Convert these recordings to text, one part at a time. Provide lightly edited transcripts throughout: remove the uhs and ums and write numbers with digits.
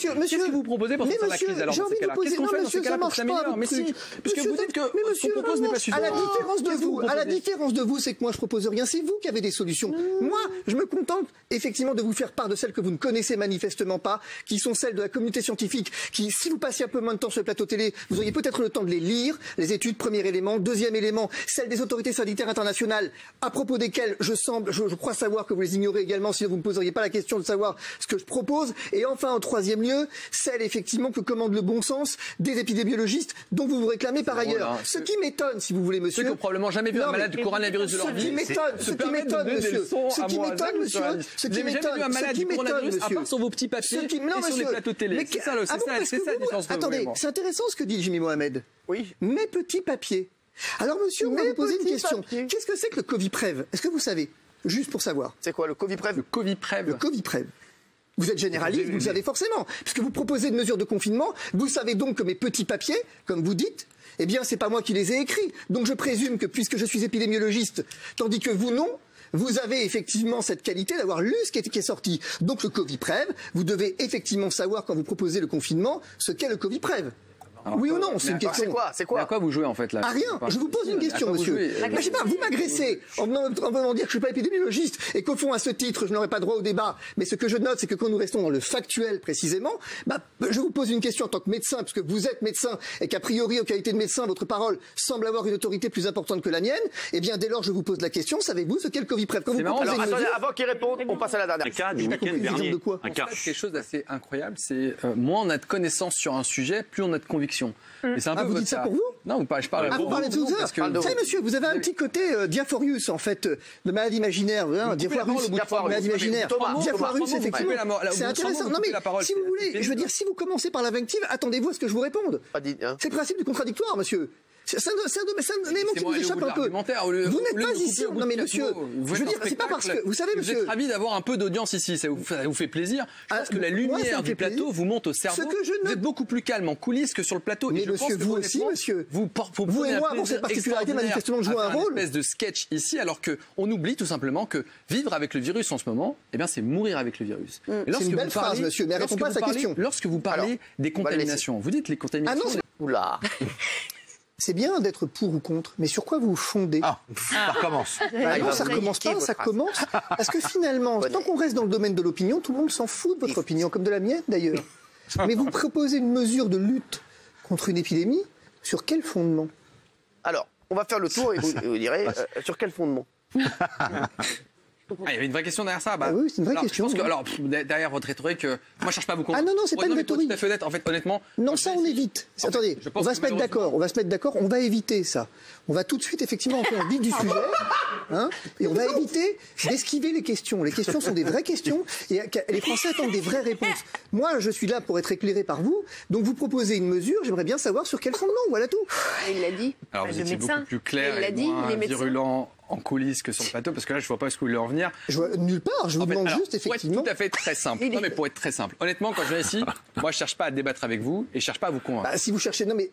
Qu'est-ce que vous proposez pour sortir de la crise alors dans ces cas-là? Qu'est-ce qu'on fait dans ces cas-là pour s'améliorer? Mais si, puisque vous dites que ce qu'on propose n'est pas suffisant. À la différence de vous, c'est que moi je propose rien. C'est vous qui avez des solutions. Moi, je me contente effectivement de vous faire part de celles que vous ne connaissez manifestement pas, qui sont celles de la communauté scientifique, qui, si vous passiez un peu moins de temps sur le plateau télé, vous auriez peut-être le temps de les lire, les études, premier élément. Deuxième élément, celles des autorités sanitaires internationales, à propos desquelles je crois savoir que vous les ignorez également, sinon vous ne me poseriez pas la question de savoir ce que je propose. Et enfin, en troisième lieu, celle effectivement que commande le bon sens des épidémiologistes dont vous vous réclamez par ailleurs. Ce qui m'étonne, si vous voulez, monsieur. Ceux qui n'ont probablement jamais vu un malade du coronavirus de leur vie. Ce qui m'étonne, monsieur. Ce qui m'étonne, monsieur. Vous n'avez jamais vu un malade du coronavirus à part sur vos petits papiers et sur les plateaux télé. C'est ça la différence. Attendez, c'est intéressant ce que dit Jimmy Mohamed. Oui. Mes petits papiers. Alors, monsieur, on va vous poser une question. Qu'est-ce que c'est que le Coviprev? Est-ce que vous savez? Juste pour savoir. C'est quoi le Coviprev? Le Coviprev. Le Coviprev. Vous êtes généraliste, vous le savez forcément. Puisque vous proposez une mesure de confinement, vous savez donc que mes petits papiers, comme vous dites, eh bien, c'est pas moi qui les ai écrits. Donc, je présume que puisque je suis épidémiologiste, tandis que vous, non, vous avez effectivement cette qualité d'avoir lu ce qui est sorti. Donc, le Coviprev, vous devez effectivement savoir, quand vous proposez le confinement, ce qu'est le Coviprev. Alors, oui ou non? C'est une question. C'est quoi? À quoi vous jouez en fait là? À rien. Je vous pose une question, monsieur. Je sais pas, vous m'agressez en venant dire que je suis pas épidémiologiste et qu'au fond, à ce titre, je n'aurai pas droit au débat. Mais ce que je note, c'est que quand nous restons dans le factuel précisément, je vous pose une question en tant que médecin, puisque vous êtes médecin et qu'a priori, en qualité de médecin, votre parole semble avoir une autorité plus importante que la mienne. Eh bien, dès lors, je vous pose la question, savez-vous ce qu'est le Coviprev? Alors, attendez, avant qu'il réponde, on passe à la dernière. Un cas du week-end dernier. Quelque chose d'assez incroyable, c'est moins on a de connaissances sur un sujet, plus on a de conviction. Vous dites ça pour vous? Non, je parle vous parlez de ça. Vous savez, monsieur, vous avez un petit côté Diaphorius, en fait, de maladie imaginaire. Maladie imaginaire. Diaphorius, effectivement. C'est intéressant. Non, mais si vous voulez, je veux dire, si vous commencez par l'invective, attendez-vous à ce que je vous réponde. C'est le principe du contradictoire, monsieur. C'est un élément qui nous échappe un peu. Vous n'êtes pas ici. Non mais monsieur, je veux dire, c'est pas parce que vous savez, monsieur. Vous êtes ravi d'avoir un peu d'audience ici, ça vous fait plaisir. Je pense que la lumière du plateau vous monte au cerveau. Vous êtes beaucoup plus calme en coulisses que sur le plateau. Mais monsieur, vous aussi, monsieur. Vous et moi avons cette particularité manifestement de jouer un rôle. Une espèce de sketch ici, alors qu'on oublie tout simplement que vivre avec le virus en ce moment, eh bien, c'est mourir avec le virus. C'est une belle phrase, monsieur, mais répondez pas à sa question. Lorsque vous parlez des contaminations, vous dites les contaminations. Oula. C'est bien d'être pour ou contre, mais sur quoi vous fondez? Ça recommence. Non, ça recommence pas, ça commence. Parce que finalement, tant qu'on reste dans le domaine de l'opinion, tout le monde s'en fout de votre opinion, comme de la mienne d'ailleurs. Mais vous proposez une mesure de lutte contre une épidémie, sur quel fondement? Alors, on va faire le tour et vous direz sur quel fondement? Il y avait une vraie question derrière ça. Oui, c'est une vraie question. Je pense que, derrière votre rhétorique, moi je cherche pas à vous convaincre. Ah non, c'est pas une rhétorique. Tout à fait honnête, en fait, honnêtement. Non, ça on évite. Attendez, on va se mettre d'accord. On va éviter ça. On va tout de suite effectivement entrer en vif du sujet, et on va éviter d'esquiver les questions. Les questions sont des vraies questions et les Français attendent des vraies réponses. Moi, je suis là pour être éclairé par vous. Donc vous proposez une mesure. J'aimerais bien savoir sur quel fondement. Voilà tout. Il l'a dit. Alors vous étiez beaucoup plus clair et moins virulent en coulisses que sur le plateau, parce que là, je vois pas où vous voulez en venir. Je vois nulle part, je vous demande juste effectivement. Pour être tout à fait très simple. Non, mais pour être très simple. Honnêtement, quand je viens ici, moi, je cherche pas à débattre avec vous et je cherche pas à vous convaincre. Si vous cherchez, mais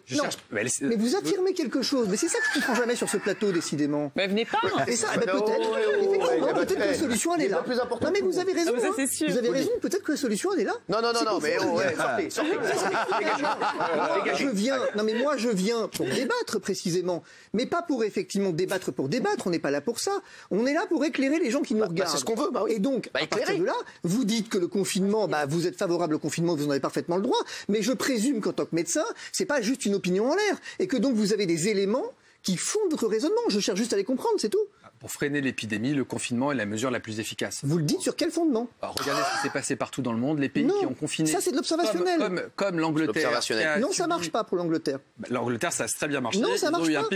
vous affirmez quelque chose. Mais c'est ça que je comprends jamais sur ce plateau, décidément. Mais venez pas. Et ça, peut-être que la solution elle est là. Non, mais vous avez raison. Vous avez raison. Peut-être que la solution elle est là. Non, mais sortez. Moi, je viens pour débattre précisément, mais pas pour effectivement débattre pour débattre. On n'est pas là pour ça. On est là pour éclairer les gens qui nous regardent. C'est ce qu'on veut. Et donc, à partir de là, vous dites que le confinement, vous êtes favorable au confinement, vous en avez parfaitement le droit. Mais je présume qu'en tant que médecin, c'est pas juste une opinion en l'air, et que donc vous avez des éléments qui fondent votre raisonnement. Je cherche juste à les comprendre, c'est tout. Pour freiner l'épidémie, le confinement est la mesure la plus efficace. Vous le dites sur quel fondement? Regardez ce qui s'est passé partout dans le monde, les pays qui ont confiné. Ça, c'est de l'observationnel. Comme l'Angleterre. Non, ça marche pas pour l'Angleterre. L'Angleterre, ça a très bien marché. Non, ça marche pas.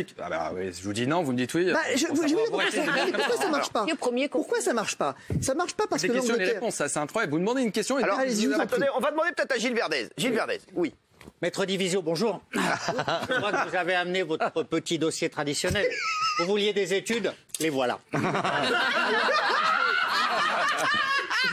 Je vous dis non, vous me dites oui. Pourquoi ça marche pas? Pourquoi ça marche pas? Ça marche pas parce que l'Angleterre... Les questions et les réponses, ça, c'est incroyable. Vous demandez une question et... Alors, attendez, on va demander peut-être à Gilles Verdez. Gilles Verdez, oui. Maître Divisio, bonjour. Je crois que vous avez amené votre petit dossier traditionnel. Vous vouliez des études, les voilà. Je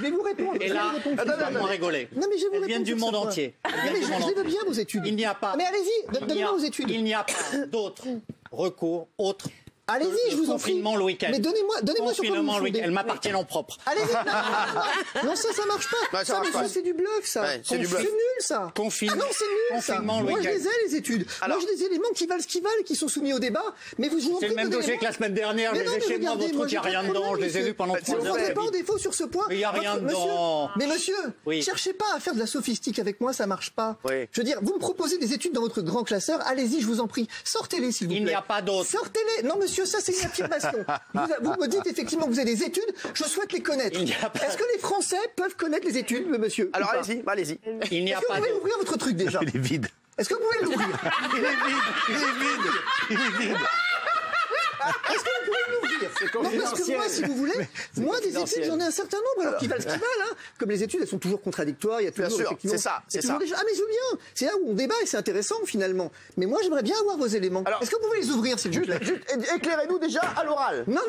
vais vous répondre. Et là, on va rigoler. Non, mais je vais vous Elles viennent du monde entier. Je veux bien vos études. Il n'y a pas. Mais allez-y, donnez-moi vos études. Il n'y a pas d'autre recours autre Allez-y, je vous en prie. Confinement le week-end. Mais donnez-moi sur quoi vous me fondez. Elle m'appartient en propre. Allez-y. Non, ça marche pas. Ça, c'est du bluff, ça. C'est du bluff. C'est nul, ça. Confinement. Ah non, c'est nul, ça. Moi, je les ai, les études. Moi, j'ai des éléments qui valent ce qu'ils valent et qui sont soumis au débat. Mais vous C'est le même dossier que la semaine dernière. Je les ai chez moi, votre truc, il n'y a rien dedans. Je les ai lus pendant 3 heures. Vous ne pas en défaut sur ce point. Mais il n'y a rien dedans. Mais monsieur, cherchez pas à faire de la sophistique avec moi, ça marche pas. Je veux dire, vous me proposez des études dans votre grand classeur, allez-y, je vous en prie. Sortez-les, s'il vous plaît. Il n'y a pas d'autres. Sortez-les. Non, monsieur, ça, c'est une affirmation. Vous me dites effectivement que vous avez des études, je souhaite les connaître. Est-ce que les Français peuvent connaître les études, monsieur? Alors allez-y, allez-y. Il n'y a pas Est-ce que vous pouvez ouvrir votre truc déjà? Il est vide. Est-ce que vous pouvez l'ouvrir? Il est vide. Est-ce que vous pouvez l'ouvrir? Non, parce que moi, si vous voulez, moi, des études, j'en ai un certain nombre, alors qui valent ce qu'ils valent, hein. Comme les études, elles sont toujours contradictoires, il y a toujours, c'est ça, c'est ça. Ah, mais je veux bien. C'est là où on débat et c'est intéressant, finalement. Mais moi, j'aimerais bien avoir vos éléments. Est-ce que vous pouvez les ouvrir, s'il vous plaît? Éclairez-nous déjà à l'oral. Non,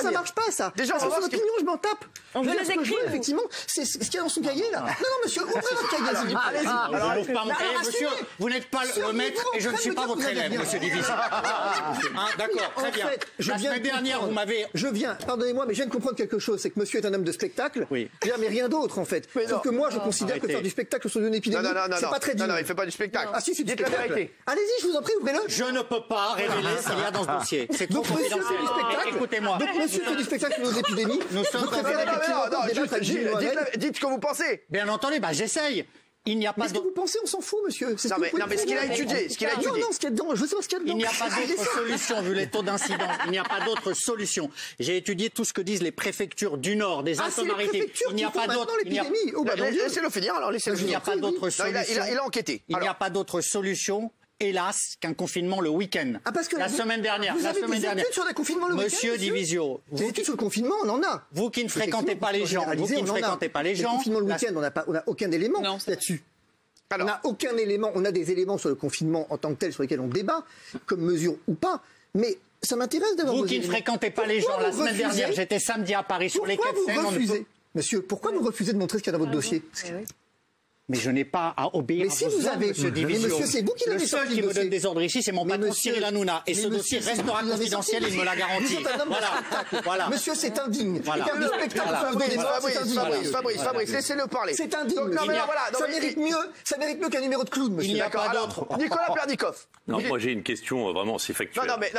ça marche pas, ça. Déjà, parce que son opinion, je m'en tape. On veut les écrire. Effectivement, c'est ce qu'il y a dans son cahier, là. Non, monsieur, ouvrez votre cahier, s'il vous plaît. Allez-y. Alors, n'ouvre pas mon cahier, monsieur. Vous n'êtes pas le maître et je ne suis pas votre élève, monsieur Division. D'accord, très bien. La semaine dernière, vous m'avez... Je viens, pardonnez-moi, mais je viens de comprendre quelque chose, c'est que monsieur est un homme de spectacle. Oui. Mais rien d'autre, en fait. Sauf que moi, je considère que faire du spectacle sur une épidémie, c'est pas très digne. Non, il fait pas du spectacle. Ah si, c'est du Dites la spectacle. vérité. Allez-y, je vous en prie, ouvrez-le. Je ne peux pas révéler ce qu'il y a dans ce dossier. C'est trop confidentiel. Écoutez-moi. Donc monsieur fait du spectacle sur nos épidémies. Nous sommes Dites ce que vous pensez. Bien entendu, j'essaye. Il n'y a pas ce que vous pensez, on s'en fout, monsieur. Non, mais ce qu'il a étudié. Non, ce qu'il y a dedans, je veux savoir ce qu'il y a dedans. Il n'y a pas d'autre solution, vu les taux d'incidence. Il n'y a pas d'autre solution. J'ai étudié tout ce que disent les préfectures du Nord, des Alpes-Maritimes. Il n'y a pas d'autre. Laissez-le finir, alors laissez-le finir. Il n'y a pas d'autre solution. Il a enquêté. Il n'y a pas d'autre solution. Hélas, qu'un confinement le week-end. Parce que la semaine dernière. Vous avez des études sur le confinement le week-end, Monsieur Divisio. Des études sur le confinement, on en a. Vous qui ne fréquentez pas les gens. Vous qui ne fréquentez pas les gens. Le confinement le week-end, on n'a aucun élément là-dessus. On n'a aucun élément. On a des éléments sur le confinement en tant que tel sur lesquels on débat, comme mesure ou pas. Mais ça m'intéresse d'avoir vous qui ne fréquentez pas les gens. La semaine dernière, j'étais samedi à Paris sur les quais de Seine. Monsieur, pourquoi vous refusez de montrer ce qu'il y a dans votre dossier? Mais je n'ai pas à obéir à vos ordres, monsieur Divisio. Mais monsieur, c'est vous qui l'avez sorti. Le seul qui me donne des ordres ici, c'est mon patron Cyril Hanouna. Et ce dossier restera confidentiel, il me l'a garanti. Voilà. Monsieur, c'est indigne. Voilà. Fabrice, laissez-le parler. C'est indigne. Ça mérite mieux qu'un numéro de clown, monsieur. Il n'y a pas d'autre. Nicolas Perdikoff. Non, moi j'ai une question vraiment, c'est factuel. Non, mais